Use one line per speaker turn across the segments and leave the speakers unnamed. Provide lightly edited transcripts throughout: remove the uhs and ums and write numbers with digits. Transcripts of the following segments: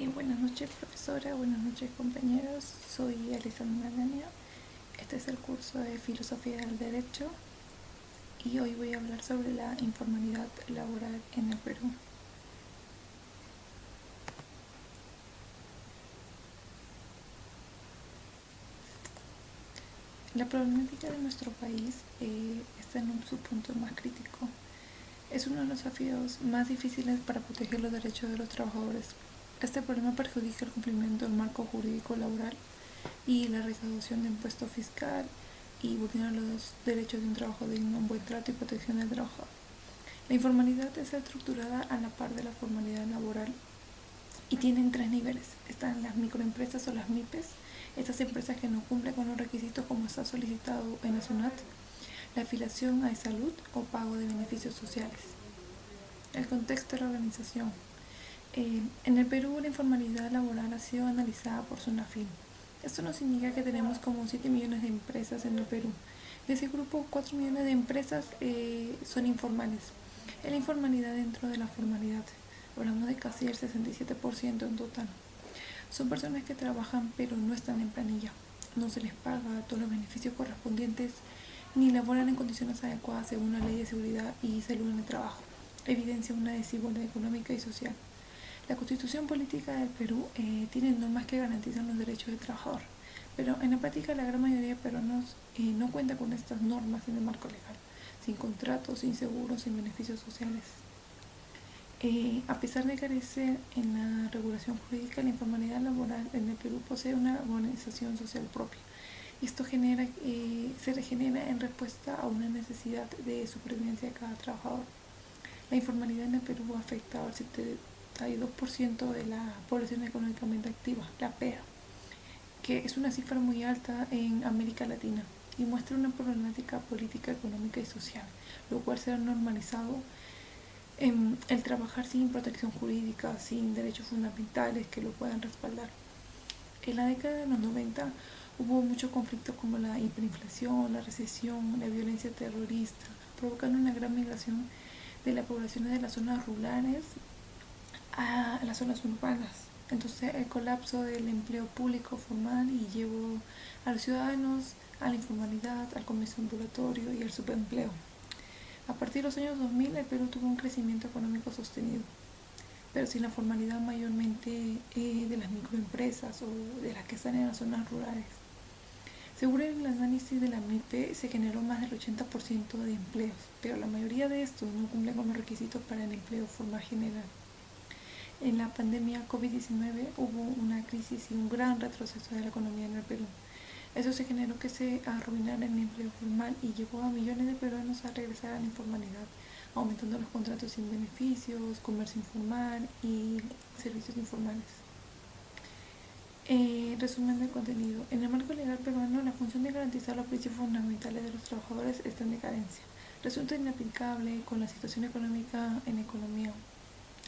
Buenas noches, profesora, buenas noches, compañeros. Soy Alessandra Gania. Este es el curso de Filosofía del Derecho y hoy voy a hablar sobre la informalidad laboral en el Perú. La problemática de nuestro país está en su punto más crítico. Es uno de los desafíos más difíciles para proteger los derechos de los trabajadores. Este problema perjudica el cumplimiento del marco jurídico laboral y la recaudación de impuesto fiscal y vulnera los derechos de un trabajo digno, un buen trato y protección del trabajador. La informalidad está estructurada a la par de la formalidad laboral y tienen tres niveles. Están las microempresas o las MIPES, estas empresas que no cumplen con los requisitos como está solicitado en la SUNAT, la afiliación a salud o pago de beneficios sociales. El contexto de la organización. En el Perú la informalidad laboral ha sido analizada por SUNAFIN. Esto nos indica que tenemos como 7 millones de empresas en el Perú. De ese grupo, 4 millones de empresas son informales. Es la informalidad dentro de la formalidad. Hablamos de casi el 67% en total. Son personas que trabajan pero no están en planilla. No se les paga todos los beneficios correspondientes ni laboran en condiciones adecuadas según la Ley de Seguridad y Salud en el Trabajo. Evidencia una desigualdad económica y social. La Constitución Política del Perú tiene normas que garantizan los derechos del trabajador, pero en la práctica la gran mayoría de peruanos no cuenta con estas normas en el marco legal, sin contratos, sin seguros, sin beneficios sociales. A pesar de carecer en la regulación jurídica, la informalidad laboral en el Perú posee una organización social propia. Esto se genera en respuesta a una necesidad de supervivencia de cada trabajador. La informalidad en el Perú ha afectado al 72% de la población económicamente activa, la PEA, que es una cifra muy alta en América Latina y muestra una problemática política, económica y social, lo cual se ha normalizado en el trabajar sin protección jurídica, sin derechos fundamentales que lo puedan respaldar. En la década de los 90 hubo muchos conflictos como la hiperinflación, la recesión, la violencia terrorista, provocando una gran migración de las poblaciones de las zonas rurales a las zonas urbanas. Entonces el colapso del empleo público formal y llevó a los ciudadanos a la informalidad, al comercio ambulatorio y al subempleo. A partir de los años 2000 el Perú tuvo un crecimiento económico sostenido, pero sin la formalidad mayormente de las microempresas o de las que están en las zonas rurales. Según el análisis de la MIPE, se generó más del 80% de empleos, pero la mayoría de estos no cumplen con los requisitos para el empleo formal general. En la pandemia COVID-19 hubo una crisis y un gran retroceso de la economía en el Perú. Eso se generó que se arruinara el empleo formal y llevó a millones de peruanos a regresar a la informalidad, aumentando los contratos sin beneficios, comercio informal y servicios informales. Resumen del contenido. En el marco legal peruano, la función de garantizar los principios fundamentales de los trabajadores está en decadencia. Resulta inaplicable con la situación económica en la economía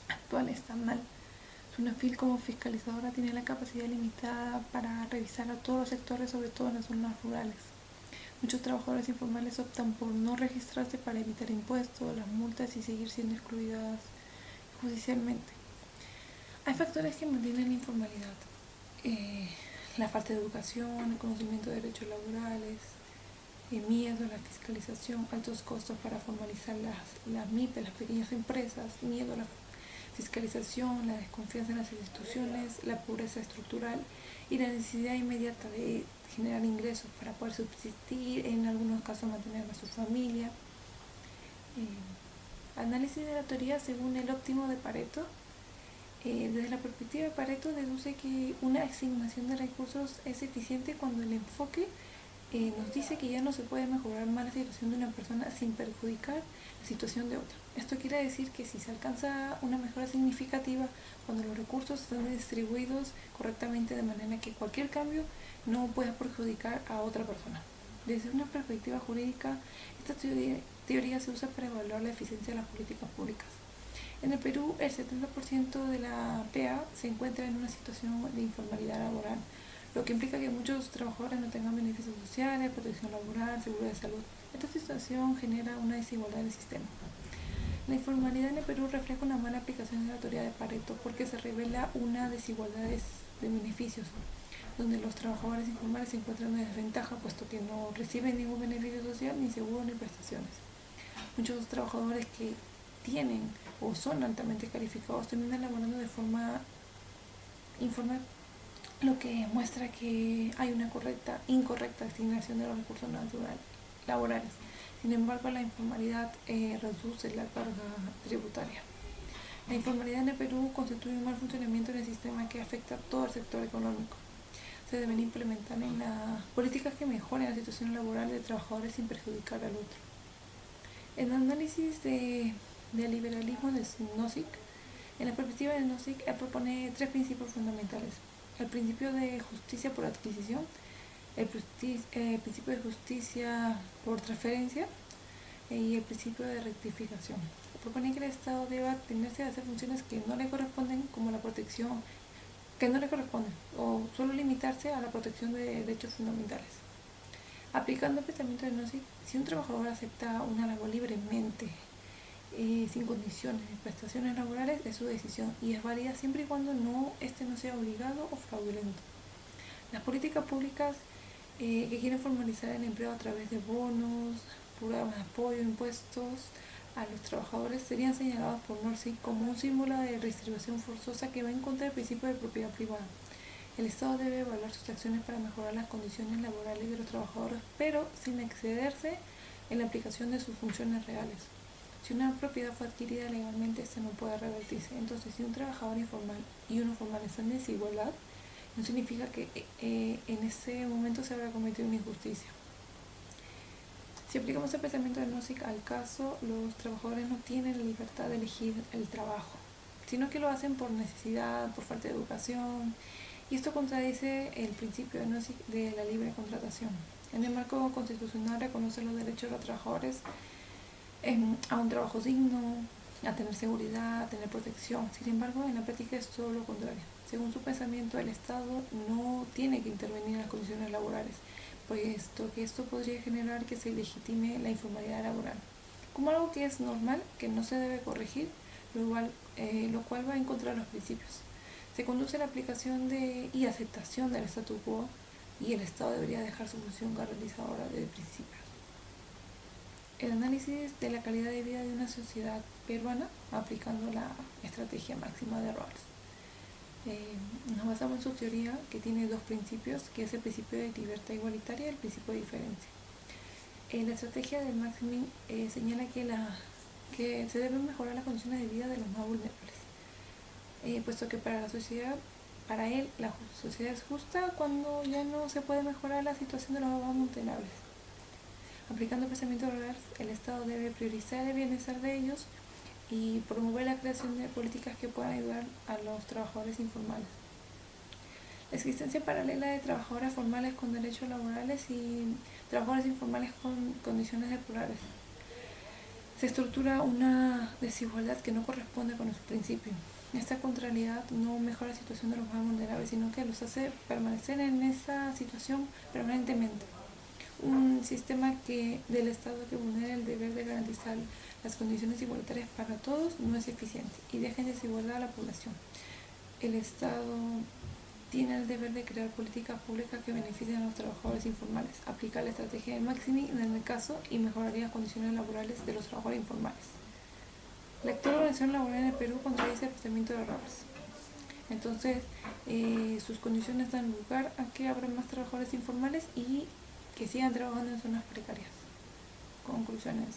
actual está mal. SUNAFIL como fiscalizadora tiene la capacidad limitada para revisar a todos los sectores, sobre todo en las zonas rurales. Muchos trabajadores informales optan por no registrarse para evitar impuestos, las multas y seguir siendo excluidas judicialmente. Hay factores que mantienen la informalidad. La falta de educación, el conocimiento de derechos laborales, miedo a la fiscalización, altos costos para formalizar las MIPE, las pequeñas empresas, miedo a la fiscalización, la desconfianza en las instituciones, la pobreza estructural y la necesidad inmediata de generar ingresos para poder subsistir, en algunos casos mantener a su familia. Análisis de la teoría según el óptimo de Pareto. Desde la perspectiva de Pareto deduce que una asignación de recursos es eficiente cuando el enfoque nos dice que ya no se puede mejorar más la situación de una persona sin perjudicar la situación de otra. Esto quiere decir que si se alcanza una mejora significativa cuando los recursos están distribuidos correctamente de manera que cualquier cambio no pueda perjudicar a otra persona. Desde una perspectiva jurídica, esta teoría se usa para evaluar la eficiencia de las políticas públicas. En el Perú, el 70% de la PEA se encuentra en una situación de informalidad laboral, lo que implica que muchos trabajadores no tengan beneficios sociales, protección laboral, seguro de salud. Esta situación genera una desigualdad en el sistema. La informalidad en el Perú refleja una mala aplicación de la teoría de Pareto porque se revela una desigualdad de beneficios, donde los trabajadores informales se encuentran en desventaja puesto que no reciben ningún beneficio social, ni seguro ni prestaciones. Muchos trabajadores que tienen o son altamente calificados terminan laborando de forma informal, lo que muestra que hay una incorrecta asignación de los recursos laborales. Sin embargo, la informalidad reduce la carga tributaria. La informalidad en el Perú constituye un mal funcionamiento en el sistema que afecta a todo el sector económico. Se deben implementar en las políticas que mejoren la situación laboral de trabajadores sin perjudicar al otro. El análisis del liberalismo de Nozick, en la perspectiva de Nozick, propone tres principios fundamentales: el principio de justicia por adquisición, el principio de justicia por transferencia y el principio de rectificación. Propone que el Estado deba abstenerse de hacer funciones que no le corresponden, como la protección, que no le corresponden, o solo limitarse a la protección de derechos fundamentales. Aplicando el pensamiento de Nozick, si un trabajador acepta una labor libremente, sin condiciones de prestaciones laborales, es su decisión y es válida siempre y cuando no sea obligado o fraudulento. Las políticas públicas que quieren formalizar el empleo a través de bonos, programas de apoyo, impuestos a los trabajadores serían señalados por Nozick como un símbolo de redistribución forzosa que va en contra del principio de propiedad privada. El Estado debe evaluar sus acciones para mejorar las condiciones laborales de los trabajadores, pero sin excederse en la aplicación de sus funciones reales. Si una propiedad fue adquirida legalmente, esta no puede revertirse. Entonces, si un trabajador informal y uno formal están en desigualdad, no significa que en ese momento se habrá cometido una injusticia. Si aplicamos el pensamiento de Nozick al caso, los trabajadores no tienen la libertad de elegir el trabajo, sino que lo hacen por necesidad, por falta de educación, y esto contradice el principio de Nozick de la libre contratación. En el marco constitucional reconoce los derechos de los trabajadores a un trabajo digno, a tener seguridad, a tener protección. Sin embargo, en la práctica es todo lo contrario. Según su pensamiento, el Estado no tiene que intervenir en las condiciones laborales, puesto que esto podría generar que se legitime la informalidad laboral como algo que es normal, que no se debe corregir, lo cual va en contra de los principios. Se conduce a la aplicación y aceptación del statu quo, y el Estado debería dejar su función garantizadora de principios. El análisis de la calidad de vida de una sociedad peruana aplicando la estrategia máxima de Rawls. Nos basamos en su teoría, que tiene dos principios, que es el principio de libertad igualitaria y el principio de diferencia. La estrategia del Maximin señala que se deben mejorar las condiciones de vida de los más vulnerables, puesto que para él la sociedad es justa cuando ya no se puede mejorar la situación de los más vulnerables. Aplicando el pensamiento de Rawls, el Estado debe priorizar el bienestar de ellos y promover la creación de políticas que puedan ayudar a los trabajadores informales. La existencia paralela de trabajadores formales con derechos laborales y trabajadores informales con condiciones deplorables. Se estructura una desigualdad que no corresponde con nuestro principio. Esta contrariedad no mejora la situación de los más vulnerables, sino que los hace permanecer en esa situación permanentemente. Un sistema del Estado que vulnera el deber de garantizar las condiciones igualitarias para todos no es eficiente y deja en desigualdad a la población. El Estado tiene el deber de crear políticas públicas que beneficien a los trabajadores informales, aplicar la estrategia de Maximin en el caso y mejoraría las condiciones laborales de los trabajadores informales. La actual organización laboral en el Perú contradice el pensamiento de Rawls. Entonces, sus condiciones dan lugar a que habrá más trabajadores informales y que sigan trabajando en zonas precarias. Conclusiones.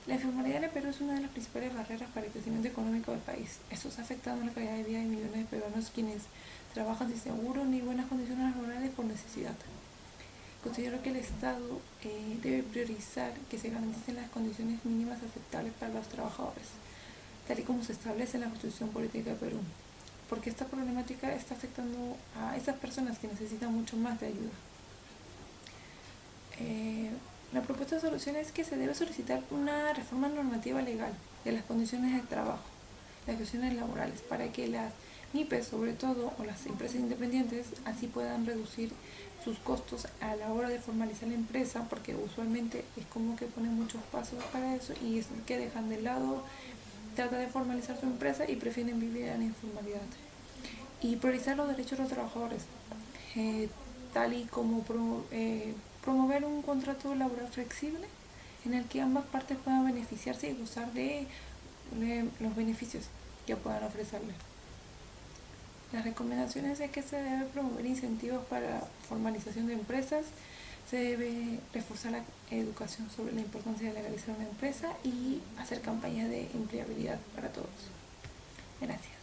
La informalidad en el Perú es una de las principales barreras para el crecimiento económico del país. Esto está afectando la calidad de vida de millones de peruanos quienes trabajan sin seguro ni buenas condiciones laborales por necesidad. Considero que el Estado debe priorizar que se garanticen las condiciones mínimas aceptables para los trabajadores, tal y como se establece en la Constitución Política de Perú, porque esta problemática está afectando a esas personas que necesitan mucho más de ayuda. La propuesta de solución es que se debe solicitar una reforma normativa legal de las condiciones de trabajo, las condiciones laborales, para que las MIPES, sobre todo, o las empresas independientes, así puedan reducir sus costos a la hora de formalizar la empresa, porque usualmente es como que ponen muchos pasos para eso y es que dejan de lado trata de formalizar su empresa y prefieren vivir en la informalidad. Y priorizar los derechos de los trabajadores, tal y como promover un contrato laboral flexible en el que ambas partes puedan beneficiarse y gozar de los beneficios que puedan ofrecerle. Las recomendaciones es que se debe promover incentivos para la formalización de empresas, se debe reforzar la educación sobre la importancia de legalizar una empresa y hacer campañas de empleabilidad para todos. Gracias.